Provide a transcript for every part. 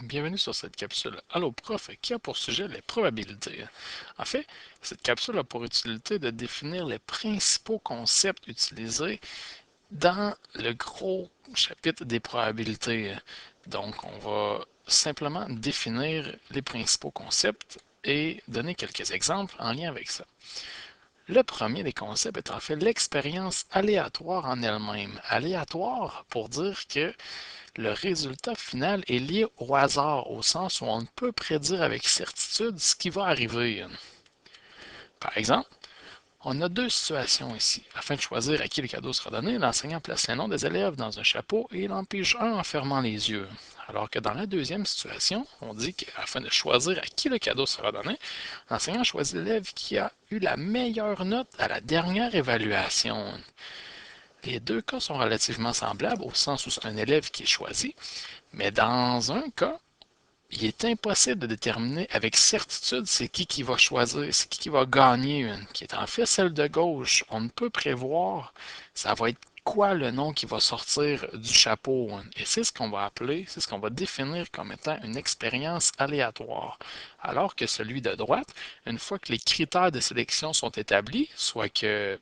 Bienvenue sur cette capsule Allo Prof qui a pour sujet les probabilités. En fait, cette capsule a pour utilité de définir les principaux concepts utilisés dans le gros chapitre des probabilités. Donc, on va simplement définir les principaux concepts et donner quelques exemples en lien avec ça. Le premier des concepts est en fait l'expérience aléatoire en elle-même. Aléatoire pour dire que le résultat final est lié au hasard, au sens où on ne peut prédire avec certitude ce qui va arriver. Par exemple, on a deux situations ici. Afin de choisir à qui le cadeau sera donné, l'enseignant place les noms des élèves dans un chapeau et il en pige un en fermant les yeux. Alors que dans la deuxième situation, on dit qu'afin de choisir à qui le cadeau sera donné, l'enseignant choisit l'élève qui a eu la meilleure note à la dernière évaluation. Les deux cas sont relativement semblables au sens où c'est un élève qui est choisi, mais dans un cas, il est impossible de déterminer avec certitude c'est qui va choisir, c'est qui va gagner une, qui est en fait celle de gauche. On ne peut prévoir, ça va être quoi le nom qui va sortir du chapeau. Et c'est ce qu'on va appeler, c'est ce qu'on va définir comme étant une expérience aléatoire. Alors que celui de droite, une fois que les critères de sélection sont établis, soit que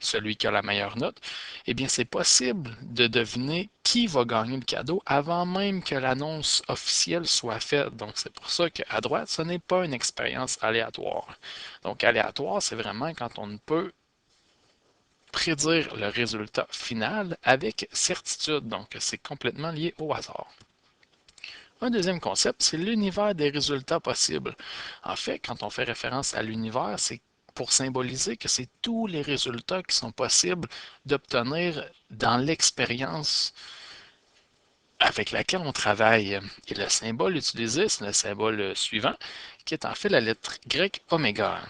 celui qui a la meilleure note, eh bien, c'est possible de deviner qui va gagner le cadeau avant même que l'annonce officielle soit faite. Donc, c'est pour ça qu'à droite, ce n'est pas une expérience aléatoire. Donc, aléatoire, c'est vraiment quand on ne peut prédire le résultat final avec certitude. Donc, c'est complètement lié au hasard. Un deuxième concept, c'est l'univers des résultats possibles. En fait, quand on fait référence à l'univers, c'est pour symboliser que c'est tous les résultats qui sont possibles d'obtenir dans l'expérience avec laquelle on travaille. Et le symbole utilisé, c'est le symbole suivant, qui est en fait la lettre grecque oméga.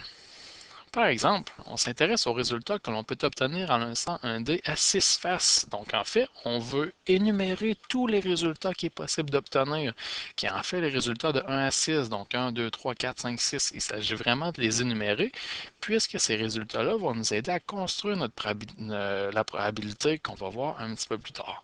Par exemple, on s'intéresse aux résultats que l'on peut obtenir en lançant un dé à 6 faces. Donc, en fait, on veut énumérer tous les résultats qu'il est possible d'obtenir, qui est en fait les résultats de 1 à 6. Donc, 1, 2, 3, 4, 5, 6. Il s'agit vraiment de les énumérer, puisque ces résultats-là vont nous aider à construire la probabilité qu'on va voir un petit peu plus tard.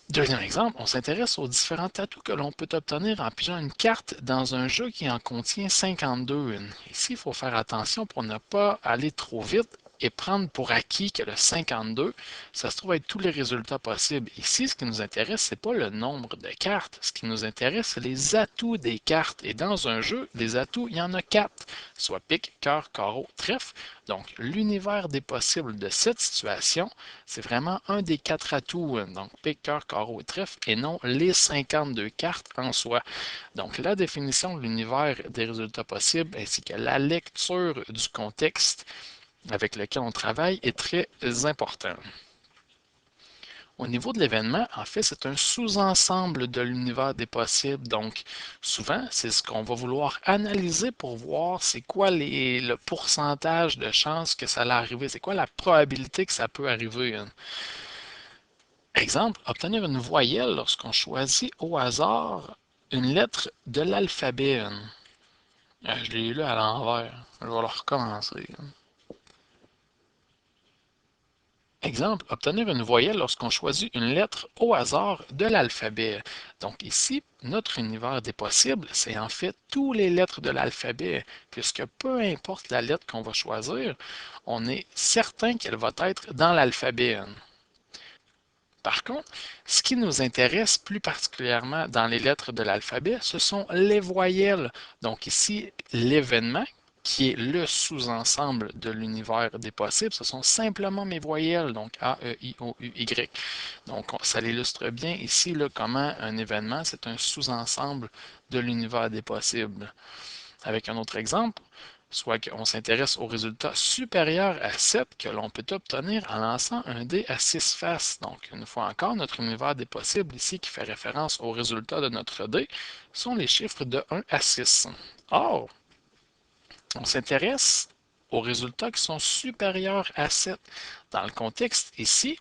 Deuxième exemple, on s'intéresse aux différents atouts que l'on peut obtenir en pigeant une carte dans un jeu qui en contient 52. Ici, il faut faire attention pour ne pas aller trop vite et prendre pour acquis que le 52, ça se trouve être tous les résultats possibles. Ici, ce qui nous intéresse, ce n'est pas le nombre de cartes. Ce qui nous intéresse, c'est les atouts des cartes. Et dans un jeu, les atouts, il y en a 4, soit pique, cœur, carreau, trèfle. Donc, l'univers des possibles de cette situation, c'est vraiment un des 4 atouts, donc pique, cœur, carreau et trèfle, et non les 52 cartes en soi. Donc, la définition de l'univers des résultats possibles ainsi que la lecture du contexte avec lequel on travaille est très important. Au niveau de l'événement, en fait, c'est un sous-ensemble de l'univers des possibles. Donc, souvent, c'est ce qu'on va vouloir analyser pour voir c'est quoi le pourcentage de chances que ça allait arriver, c'est quoi la probabilité que ça peut arriver. Exemple, obtenir une voyelle lorsqu'on choisit au hasard une lettre de l'alphabet. Je l'ai lu à l'envers. Je vais le recommencer. Exemple, obtenir une voyelle lorsqu'on choisit une lettre au hasard de l'alphabet. Donc ici, notre univers des possibles, c'est en fait toutes les lettres de l'alphabet, puisque peu importe la lettre qu'on va choisir, on est certain qu'elle va être dans l'alphabet. Par contre, ce qui nous intéresse plus particulièrement dans les lettres de l'alphabet, ce sont les voyelles. Donc ici, l'événement, qui est le sous-ensemble de l'univers des possibles, ce sont simplement mes voyelles, donc A, E, I, O, U, Y. Donc ça l'illustre bien ici là, comment un événement, c'est un sous-ensemble de l'univers des possibles. Avec un autre exemple, soit qu'on s'intéresse au résultat supérieur à 7 que l'on peut obtenir en lançant un dé à 6 faces. Donc, une fois encore, notre univers des possibles ici qui fait référence au résultat de notre dé sont les chiffres de 1 à 6. Or, on s'intéresse aux résultats qui sont supérieurs à 7. Dans le contexte ici,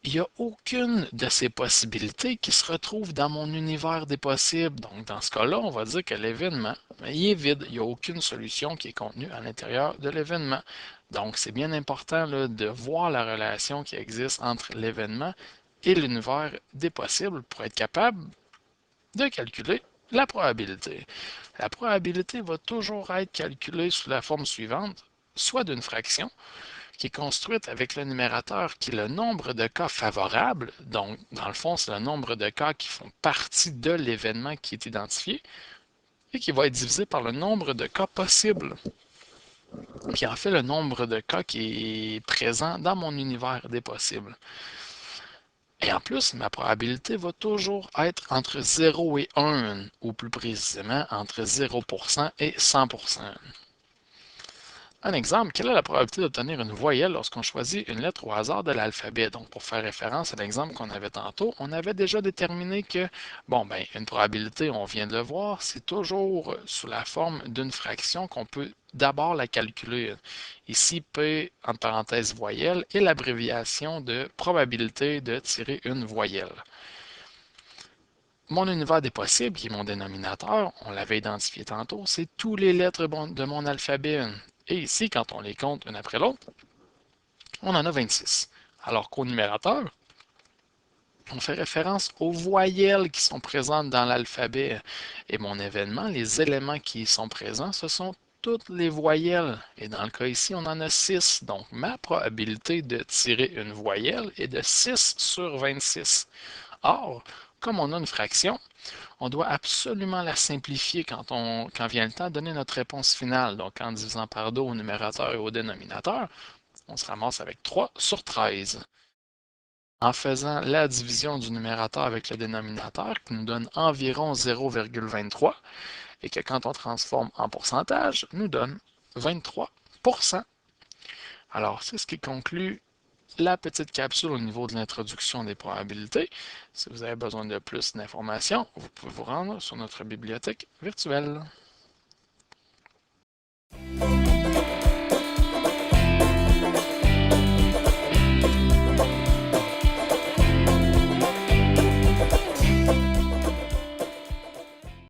il n'y a aucune de ces possibilités qui se retrouve dans mon univers des possibles. Donc, dans ce cas-là, on va dire que l'événement, il est vide. Il n'y a aucune solution qui est contenue à l'intérieur de l'événement. Donc, c'est bien important là, de voir la relation qui existe entre l'événement et l'univers des possibles pour être capable de calculer la probabilité. La probabilité va toujours être calculée sous la forme suivante, soit d'une fraction, qui est construite avec le numérateur qui est le nombre de cas favorables, donc dans le fond, c'est le nombre de cas qui font partie de l'événement qui est identifié, et qui va être divisé par le nombre de cas possibles, qui en fait le nombre de cas qui est présent dans mon univers des possibles. Et en plus, ma probabilité va toujours être entre 0 et 1, ou plus précisément entre 0% et 100%. Un exemple, quelle est la probabilité d'obtenir une voyelle lorsqu'on choisit une lettre au hasard de l'alphabet? Donc, pour faire référence à l'exemple qu'on avait tantôt, on avait déjà déterminé que, bon, ben, une probabilité, on vient de le voir, c'est toujours sous la forme d'une fraction qu'on peut d'abord la calculer. Ici, P, entre parenthèses, voyelle, est l'abréviation de probabilité de tirer une voyelle. Mon univers des possibles, qui est mon dénominateur, on l'avait identifié tantôt, c'est toutes les lettres de mon alphabet. Et ici, quand on les compte une après l'autre, on en a 26. Alors qu'au numérateur, on fait référence aux voyelles qui sont présentes dans l'alphabet. Et mon événement, les éléments qui y sont présents, ce sont toutes les voyelles. Et dans le cas ici, on en a 6. Donc, ma probabilité de tirer une voyelle est de 6 sur 26. Or, comme on a une fraction, on doit absolument la simplifier quand vient le temps de donner notre réponse finale. Donc, en divisant par 2 au numérateur et au dénominateur, on se ramasse avec 3 sur 13. En faisant la division du numérateur avec le dénominateur, qui nous donne environ 0,23, et que quand on transforme en pourcentage, nous donne 23%. Alors, c'est ce qui conclut la petite capsule au niveau de l'introduction des probabilités. Si vous avez besoin de plus d'informations, vous pouvez vous rendre sur notre bibliothèque virtuelle.